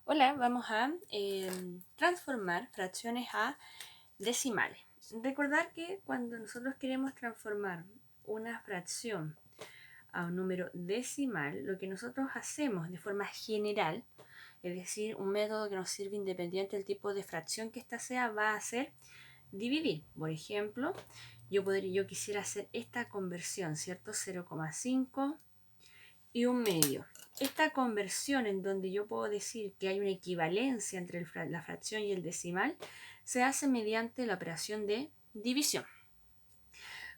Hola, vamos a transformar fracciones a decimales. Recordar que cuando nosotros queremos transformar una fracción a un número decimal, lo que nosotros hacemos de forma general, es decir, un método que nos sirve independiente del tipo de fracción que ésta sea, va a ser dividir. Por ejemplo, yo quisiera hacer esta conversión, ¿cierto? 0,5 y un medio. Esta conversión en donde yo puedo decir que hay una equivalencia entre la fracción y el decimal se hace mediante la operación de división.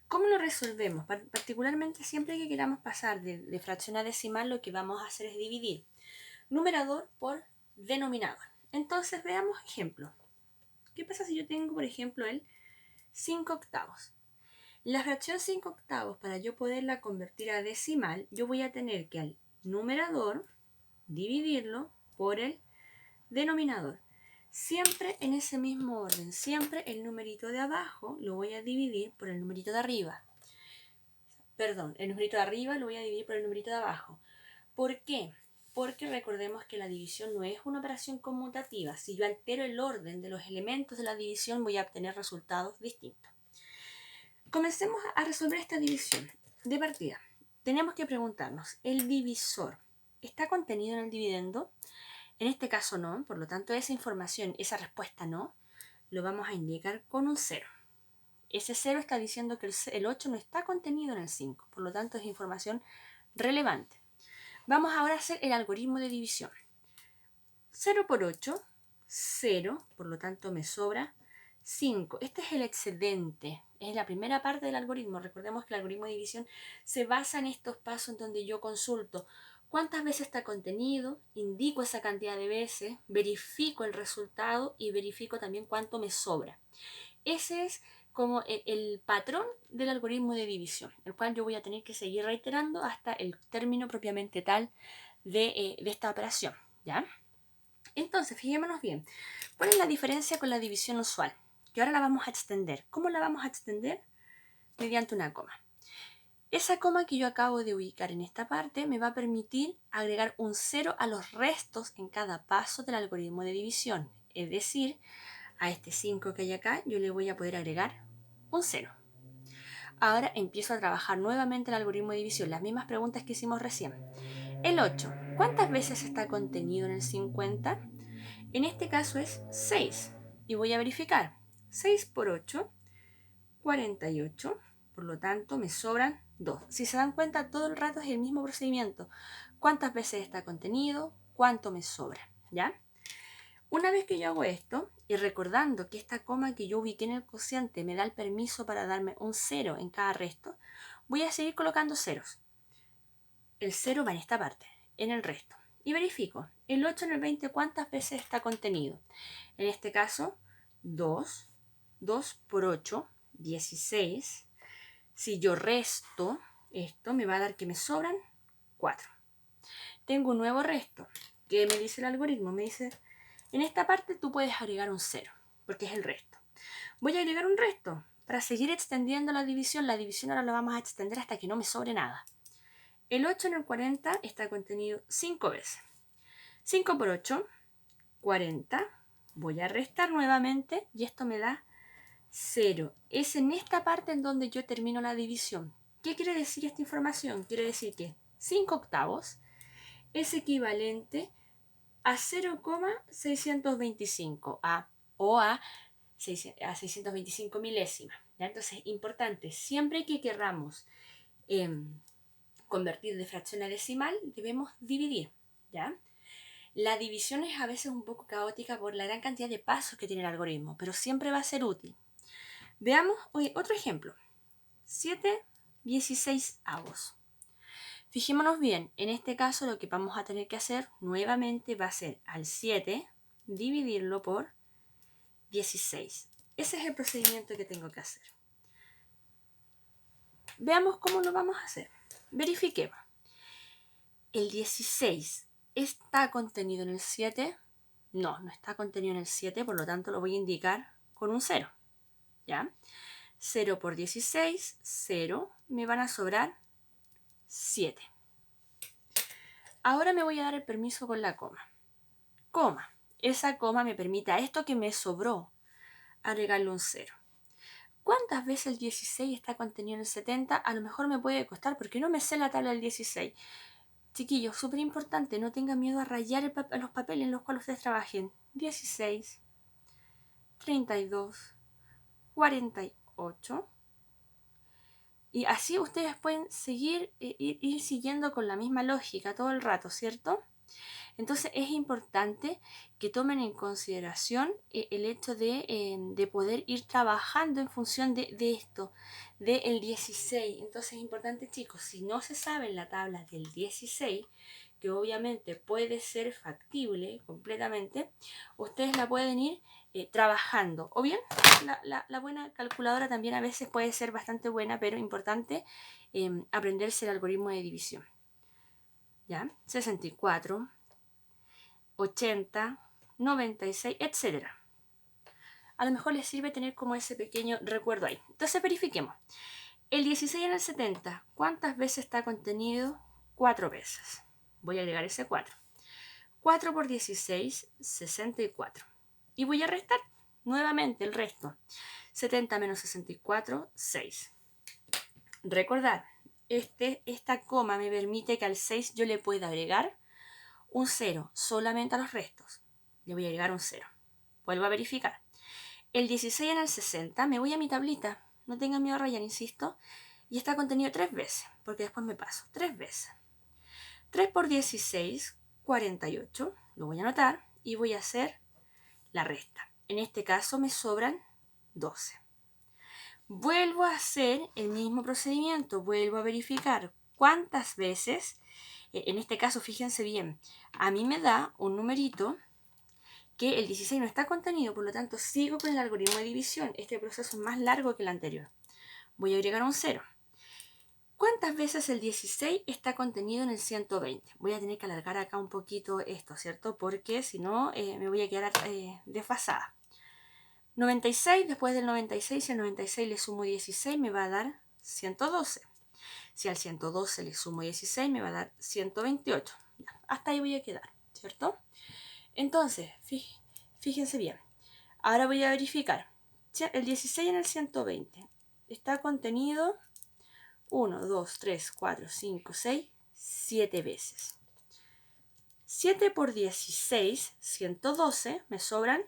¿Cómo lo resolvemos? Particularmente siempre que queramos pasar de fracción a decimal, lo que vamos a hacer es dividir numerador por denominador. Entonces veamos ejemplos. ¿Qué pasa si yo tengo, por ejemplo, el 5 octavos? La fracción 5 octavos, para yo poderla convertir a decimal, yo voy a tener que al numerador dividirlo por el denominador. Siempre en ese mismo orden, siempre el numerito de abajo lo voy a dividir por el numerito de arriba. Perdón, el numerito de arriba lo voy a dividir por el numerito de abajo. ¿Por qué? Porque recordemos que la división no es una operación conmutativa. Si yo altero el orden de los elementos de la división, voy a obtener resultados distintos. Comencemos a resolver esta división. De partida, tenemos que preguntarnos, ¿el divisor está contenido en el dividendo? En este caso no, por lo tanto esa información, esa respuesta no, lo vamos a indicar con un 0. Ese 0 está diciendo que el 8 no está contenido en el 5, por lo tanto es información relevante. Vamos ahora a hacer el algoritmo de división. 0 por 8, 0, por lo tanto me sobra 5. Este es el excedente, es la primera parte del algoritmo. Recordemos que el algoritmo de división se basa en estos pasos en donde yo consulto cuántas veces está contenido, indico esa cantidad de veces, verifico el resultado y verifico también cuánto me sobra. Ese es como el patrón del algoritmo de división, el cual yo voy a tener que seguir reiterando hasta el término propiamente tal de esta operación, ¿ya? Entonces, fijémonos bien, ¿cuál es la diferencia con la división usual? Que ahora la vamos a extender. ¿Cómo la vamos a extender? Mediante una coma. Esa coma que yo acabo de ubicar en esta parte me va a permitir agregar un 0 a los restos en cada paso del algoritmo de división. Es decir, a este 5 que hay acá yo le voy a poder agregar un 0. Ahora empiezo a trabajar nuevamente el algoritmo de división, las mismas preguntas que hicimos recién. El 8, ¿cuántas veces está contenido en el 50? En este caso es 6 y voy a verificar. 6 por 8, 48, por lo tanto me sobran 2. Si se dan cuenta, todo el rato es el mismo procedimiento. ¿Cuántas veces está contenido? ¿Cuánto me sobra? ¿Ya? Una vez que yo hago esto, y recordando que esta coma que yo ubiqué en el cociente me da el permiso para darme un 0 en cada resto, voy a seguir colocando ceros. El 0 va en esta parte, en el resto. Y verifico, el 8 en el 20, ¿cuántas veces está contenido? En este caso, 2. 2 por 8, 16. Si yo resto esto, me va a dar que me sobran 4. Tengo un nuevo resto. ¿Qué me dice el algoritmo? Me dice, en esta parte tú puedes agregar un 0, porque es el resto. Voy a agregar un resto. Para seguir extendiendo la división ahora la vamos a extender hasta que no me sobre nada. El 8 en el 40 está contenido 5 veces. 5 por 8, 40. Voy a restar nuevamente y esto me da 0. Es en esta parte en donde yo termino la división. ¿Qué quiere decir esta información? Quiere decir que 5 octavos es equivalente a 0,625 o a 625 milésimas. ¿Ya? Entonces, importante, siempre que querramos convertir de fracción a decimal, debemos dividir. ¿Ya? La división es a veces un poco caótica por la gran cantidad de pasos que tiene el algoritmo, pero siempre va a ser útil. Veamos otro ejemplo. 7/16. Fijémonos bien, en este caso lo que vamos a tener que hacer nuevamente va a ser al 7 dividirlo por 16. Ese es el procedimiento que tengo que hacer. Veamos cómo lo vamos a hacer. Verifiquemos. ¿El 16 está contenido en el 7? No, no está contenido en el 7, por lo tanto lo voy a indicar con un 0. ¿Ya? 0 por 16, 0, me van a sobrar 7. Ahora me voy a dar el permiso con la coma. coma. Esa coma me permite a esto que me sobró agregarle un 0. ¿Cuántas veces el 16 está contenido en el 70? A lo mejor me puede costar porque no me sé la tabla del 16. Chiquillos, súper importante, no tengan miedo a rayar los papeles en los cuales ustedes trabajen. 16, 32, 48. Y así ustedes pueden seguir, ir siguiendo con la misma lógica todo el rato, ¿cierto? Entonces es importante que tomen en consideración el hecho de poder ir trabajando en función de esto, del 16. Entonces es importante, chicos, si no se sabe la tabla del 16, que obviamente puede ser factible completamente, ustedes la pueden ir trabajando. O bien, la buena calculadora también a veces puede ser bastante buena, pero importante aprenderse el algoritmo de división. ¿Ya? 64, 80, 96, etc. A lo mejor les sirve tener como ese pequeño recuerdo ahí. Entonces verifiquemos. El 16 en el 70, ¿cuántas veces está contenido? 4 veces. Voy a agregar ese 4. 4 por 16, 64. Y voy a restar nuevamente el resto. 70 menos 64, 6. Recordad, esta coma me permite que al 6 yo le pueda agregar un 0 solamente a los restos. Le voy a agregar un 0. Vuelvo a verificar. El 16 en el 60, me voy a mi tablita. No tengan miedo a rayar, insisto. Y está contenido 3 veces, porque después me paso. 3 veces. 3 por 16, 48. Lo voy a anotar y voy a hacer la resta. En este caso me sobran 12. Vuelvo a hacer el mismo procedimiento. Vuelvo a verificar cuántas veces. En este caso, fíjense bien, a mí me da un numerito que el 16 no está contenido, por lo tanto sigo con el algoritmo de división. Este proceso es más largo que el anterior. Voy a agregar un 0. ¿Cuántas veces el 16 está contenido en el 120? Voy a tener que alargar acá un poquito esto, ¿cierto? Porque si no me voy a quedar desfasada. 96, después del 96, si al 96 le sumo 16 me va a dar 112. Si al 112 le sumo 16 me va a dar 128. Ya, hasta ahí voy a quedar, ¿cierto? Entonces, fíjense bien. Ahora voy a verificar. El 16 en el 120 está contenido 1, 2, 3, 4, 5, 6, 7 veces. 7 por 16, 112, me sobran.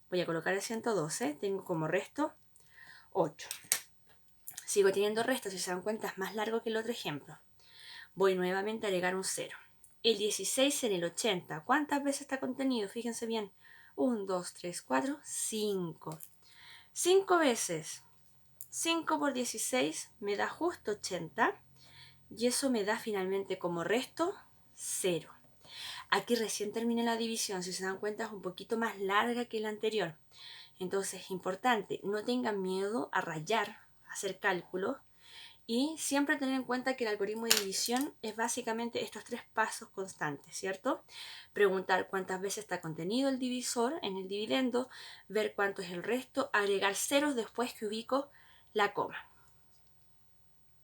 Voy a colocar el 112, tengo como resto 8. Sigo teniendo restos, si se dan cuenta es más largo que el otro ejemplo. Voy nuevamente a agregar un 0. El 16 en el 80, ¿cuántas veces está contenido? Fíjense bien. 1, 2, 3, 4, 5. 5 veces. 5 por 16 me da justo 80. Y eso me da finalmente como resto 0. Aquí recién terminé la división. Si se dan cuenta es un poquito más larga que la anterior. Entonces es importante, no tengan miedo a rayar, a hacer cálculos. Y siempre tener en cuenta que el algoritmo de división es básicamente estos 3 pasos constantes, ¿cierto? Preguntar cuántas veces está contenido el divisor en el dividendo, ver cuánto es el resto, agregar ceros después que ubico la coma.